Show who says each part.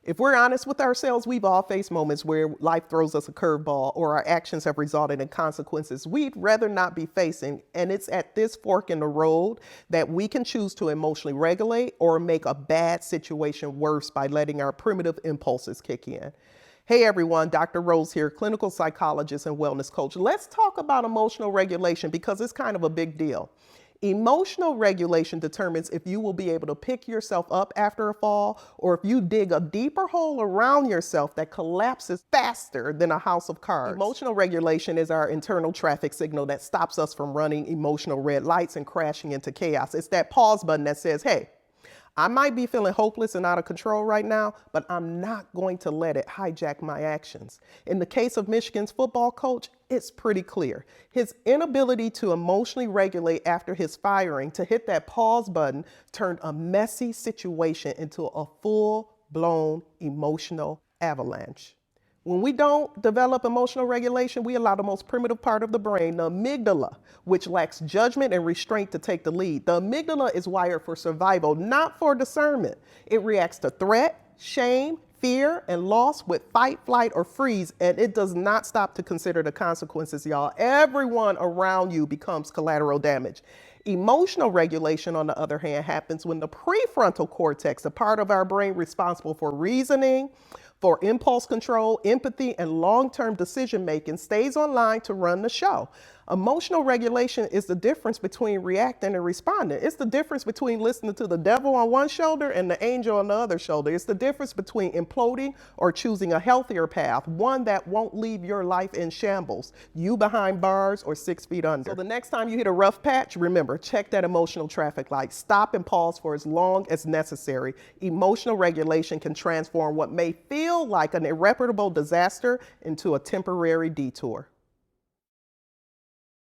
Speaker 1: If we're honest with ourselves, we've all faced moments where life throws us a curveball or our actions have resulted in consequences we'd rather not be facing. And it's at this fork in the road that we can choose to emotionally regulate or make a bad situation worse by letting our primitive impulses kick in. Hey everyone, Dr. Rose here, clinical psychologist and wellness coach. Let's talk about emotional regulation because it's kind of a big deal. Emotional regulation determines if you will be able to pick yourself up after a fall or if you dig a deeper hole around yourself that collapses faster than a house of cards. Emotional regulation is our internal traffic signal that stops us from running emotional red lights and crashing into chaos. It's that pause button that says, hey, I might be feeling hopeless and out of control right now, but I'm not going to let it hijack my actions. In the case of Michigan's football coach, it's pretty clear. His inability to emotionally regulate after his firing to hit that pause button turned a messy situation into a full-blown emotional avalanche. When we don't develop emotional regulation, we allow the most primitive part of the brain, the amygdala, which lacks judgment and restraint, to take the lead. The amygdala is wired for survival, not for discernment. It reacts to threat, shame, fear, and loss with fight, flight, or freeze, and it does not stop to consider the consequences, y'all. Everyone around you becomes collateral damage. Emotional regulation, on the other hand, happens when the prefrontal cortex, the part of our brain responsible for reasoning, for impulse control, empathy, and long-term decision-making, stays online to run the show. Emotional regulation is the difference between reacting and responding. It's the difference between listening to the devil on one shoulder and the angel on the other shoulder. It's the difference between imploding or choosing a healthier path, one that won't leave your life in shambles, you behind bars or 6 feet under. So the next time you hit a rough patch, remember, check that emotional traffic light. Stop and pause for as long as necessary. Emotional regulation can transform what may feel like an irreparable disaster into a temporary detour.